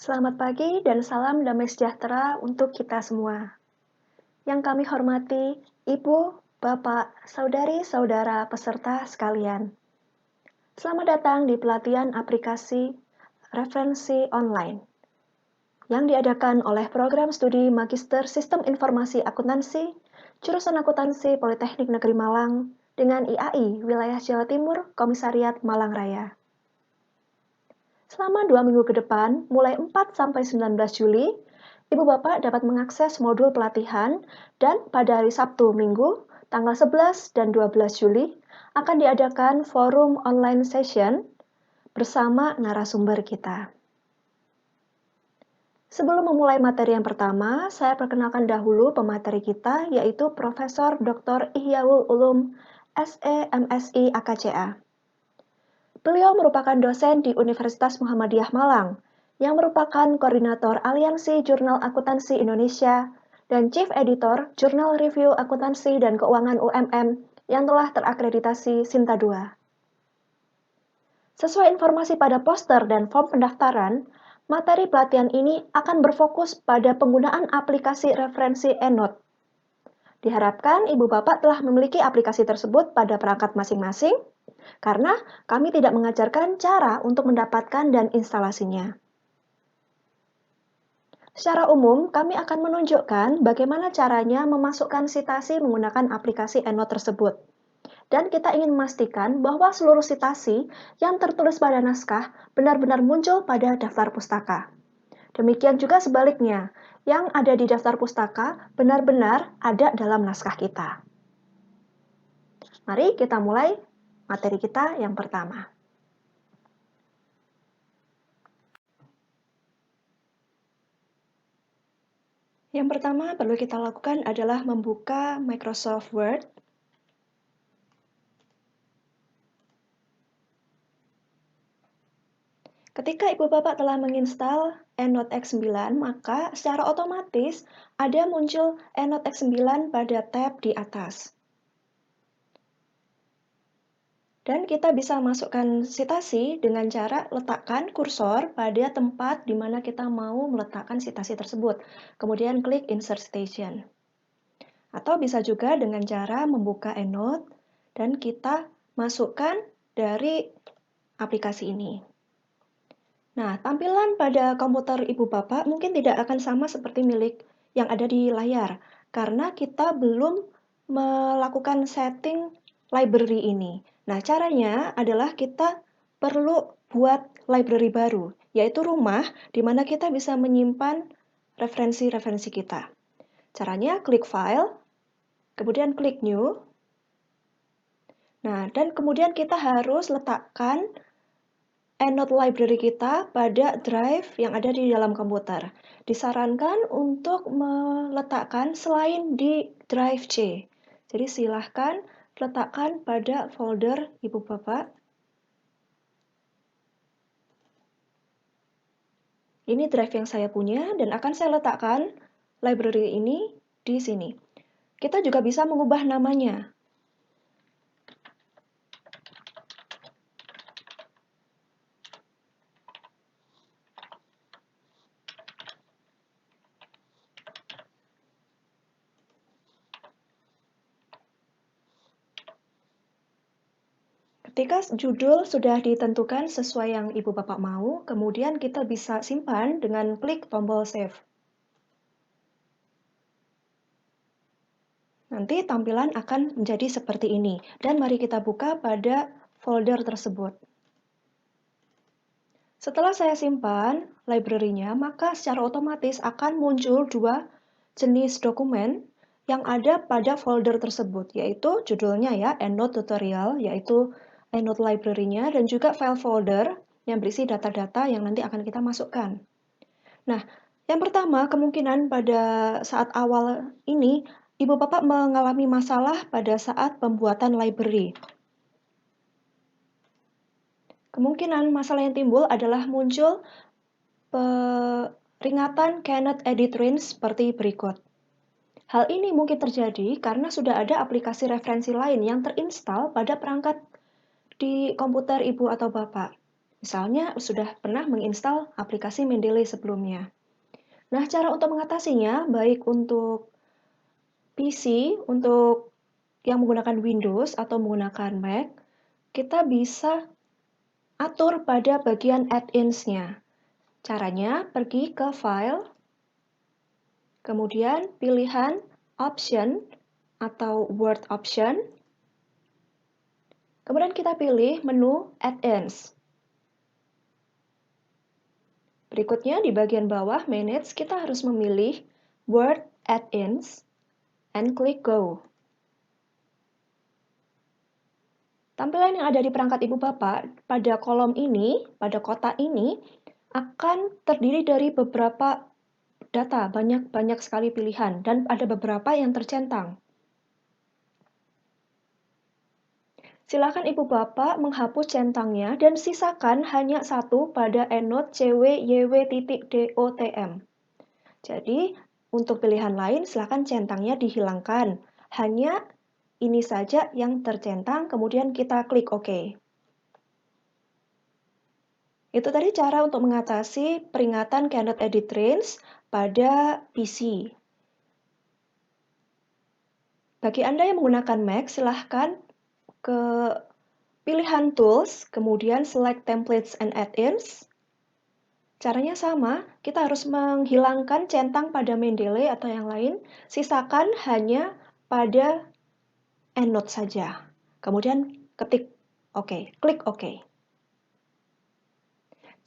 Selamat pagi dan salam damai sejahtera untuk kita semua. Yang kami hormati, Ibu, Bapak, Saudari-saudara peserta sekalian. Selamat datang di pelatihan aplikasi referensi online yang diadakan oleh Program Studi Magister Sistem Informasi Akuntansi, Jurusan Akuntansi Politeknik Negeri Malang dengan IAI Wilayah Jawa Timur, Komisariat Malang Raya. Selama 2 minggu ke depan, mulai 4-19 Juli, Ibu Bapak dapat mengakses modul pelatihan dan pada hari Sabtu Minggu, tanggal 11 dan 12 Juli, akan diadakan forum online session bersama narasumber kita. Sebelum memulai materi yang pertama, saya perkenalkan dahulu pemateri kita, yaitu Profesor Dr. Ihyaul Ulum, SE, MSI, AKCA. Beliau merupakan dosen di Universitas Muhammadiyah Malang, yang merupakan koordinator Aliansi Jurnal Akuntansi Indonesia dan Chief Editor Jurnal Review Akuntansi dan Keuangan UMM yang telah terakreditasi Sinta II. Sesuai informasi pada poster dan form pendaftaran, materi pelatihan ini akan berfokus pada penggunaan aplikasi referensi EndNote. Diharapkan Ibu Bapak telah memiliki aplikasi tersebut pada perangkat masing-masing, karena kami tidak mengajarkan cara untuk mendapatkan dan instalasinya. Secara umum, kami akan menunjukkan bagaimana caranya memasukkan sitasi menggunakan aplikasi EndNote tersebut. Dan kita ingin memastikan bahwa seluruh sitasi yang tertulis pada naskah benar-benar muncul pada daftar pustaka. Demikian juga sebaliknya, yang ada di daftar pustaka benar-benar ada dalam naskah kita. Mari kita mulai materi kita yang pertama. Yang pertama perlu kita lakukan adalah membuka Microsoft Word. Ketika Ibu Bapak telah menginstal EndNote X9, maka secara otomatis ada muncul EndNote X9 pada tab di atas. Dan kita bisa masukkan sitasi dengan cara letakkan kursor pada tempat di mana kita mau meletakkan sitasi tersebut. Kemudian klik Insert Citation. Atau bisa juga dengan cara membuka EndNote dan kita masukkan dari aplikasi ini. Nah, tampilan pada komputer Ibu Bapak mungkin tidak akan sama seperti milik yang ada di layar, karena kita belum melakukan setting library ini. Nah, caranya adalah kita perlu buat library baru, yaitu rumah di mana kita bisa menyimpan referensi-referensi kita. Caranya klik File, kemudian klik New. Nah, dan kemudian kita harus letakkan EndNote library kita pada drive yang ada di dalam komputer. Disarankan untuk meletakkan selain di drive C. Jadi silahkan letakkan pada folder Ibu Bapak. Ini drive yang saya punya dan akan saya letakkan library ini di sini. Kita juga bisa mengubah namanya. Ketika judul sudah ditentukan sesuai yang Ibu Bapak mau, kemudian kita bisa simpan dengan klik tombol Save. Nanti tampilan akan menjadi seperti ini, dan mari kita buka pada folder tersebut. Setelah saya simpan library-nya, maka secara otomatis akan muncul dua jenis dokumen yang ada pada folder tersebut, yaitu judulnya ya, EndNote Tutorial, yaitu EndNote library-nya, dan juga file folder yang berisi data-data yang nanti akan kita masukkan. Nah, yang pertama, kemungkinan pada saat awal ini, Ibu Bapak mengalami masalah pada saat pembuatan library. Kemungkinan masalah yang timbul adalah muncul peringatan cannot edit range seperti berikut. Hal ini mungkin terjadi karena sudah ada aplikasi referensi lain yang terinstal pada perangkat di komputer Ibu atau Bapak. Misalnya sudah pernah menginstal aplikasi Mendeley sebelumnya. Nah, cara untuk mengatasinya, baik untuk PC, untuk yang menggunakan Windows atau menggunakan Mac, kita bisa atur pada bagian add-ins-nya. Caranya, pergi ke File, kemudian pilihan Option atau Word Option, kemudian kita pilih menu Add-ins. Berikutnya di bagian bawah Manage, kita harus memilih Word Add-ins and klik Go. Tampilan yang ada di perangkat Ibu Bapak pada kolom ini, pada kotak ini, akan terdiri dari beberapa data, banyak sekali pilihan, dan ada beberapa yang tercentang. Silakan Ibu Bapak menghapus centangnya dan sisakan hanya satu pada EndNote cwyw.dotm. Jadi, untuk pilihan lain silakan centangnya dihilangkan. Hanya ini saja yang tercentang, kemudian kita klik OK. Itu tadi cara untuk mengatasi peringatan cannot edit range pada PC. Bagi Anda yang menggunakan Mac, silahkan ke pilihan Tools, kemudian Select Templates and Add-ins. Caranya sama, kita harus menghilangkan centang pada Mendeley atau yang lain, sisakan hanya pada EndNote saja. Kemudian ketik OK, klik OK.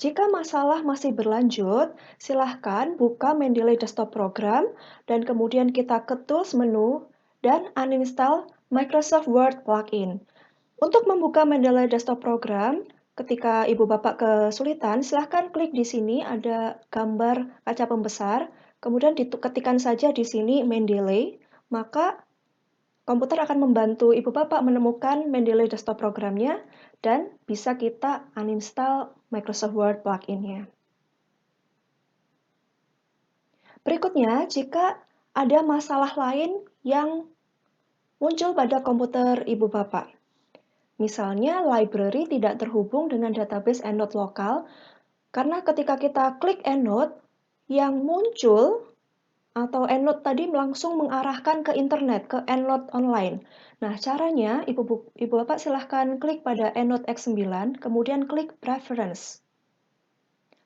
Jika masalah masih berlanjut, silahkan buka Mendeley Desktop Program dan kemudian kita ke Tools menu dan uninstall Microsoft Word plugin. Untuk membuka Mendeley Desktop Program, ketika Ibu Bapak kesulitan, silahkan klik di sini ada gambar kaca pembesar, kemudian diketikkan saja di sini Mendeley, maka komputer akan membantu Ibu Bapak menemukan Mendeley Desktop Programnya dan bisa kita uninstall Microsoft Word plugin-nya. Berikutnya, jika ada masalah lain yang muncul pada komputer Ibu Bapak, misalnya library tidak terhubung dengan database EndNote lokal, karena ketika kita klik EndNote, yang muncul atau EndNote tadi langsung mengarahkan ke internet, ke EndNote online. Nah, caranya Ibu Bapak silahkan klik pada EndNote X9, kemudian klik Preference.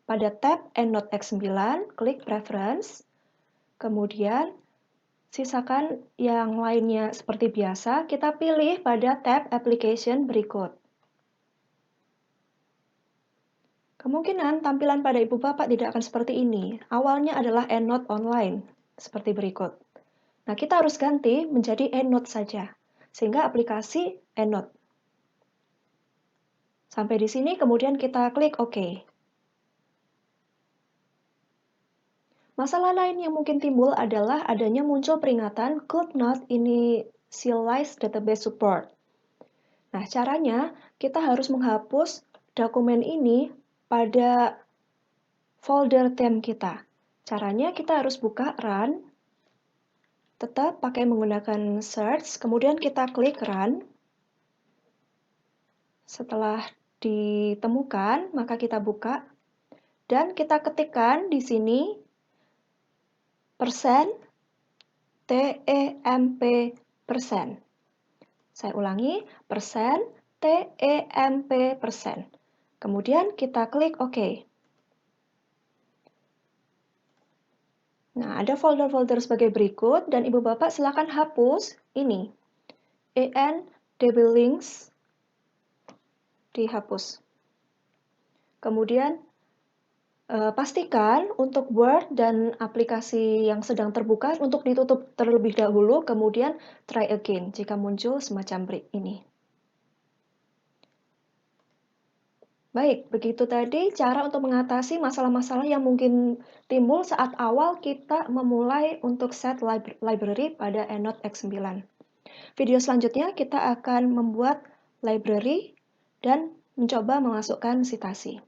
Pada tab EndNote X9, klik Preference, kemudian sisakan yang lainnya seperti biasa, kita pilih pada tab Application berikut. Kemungkinan tampilan pada Ibu Bapak tidak akan seperti ini. Awalnya adalah EndNote Online, seperti berikut. Nah, kita harus ganti menjadi EndNote saja, sehingga aplikasi EndNote. Sampai di sini, kemudian kita klik OK. Masalah lain yang mungkin timbul adalah adanya muncul peringatan Could not initialize database support. Nah, caranya kita harus menghapus dokumen ini pada folder theme kita. Caranya kita harus buka Run, tetap pakai menggunakan search, kemudian kita klik Run. Setelah ditemukan, maka kita buka dan kita ketikkan di sini %temp%. Saya ulangi, %temp%. Kemudian kita klik OK. Nah, ada folder-folder sebagai berikut dan Ibu Bapak silakan hapus ini. EN-DBLinks dihapus. Kemudian pastikan untuk Word dan aplikasi yang sedang terbuka untuk ditutup terlebih dahulu, kemudian try again jika muncul semacam ini. Baik, begitu tadi cara untuk mengatasi masalah-masalah yang mungkin timbul saat awal kita memulai untuk set library pada EndNote X9. Video selanjutnya kita akan membuat library dan mencoba memasukkan citasi.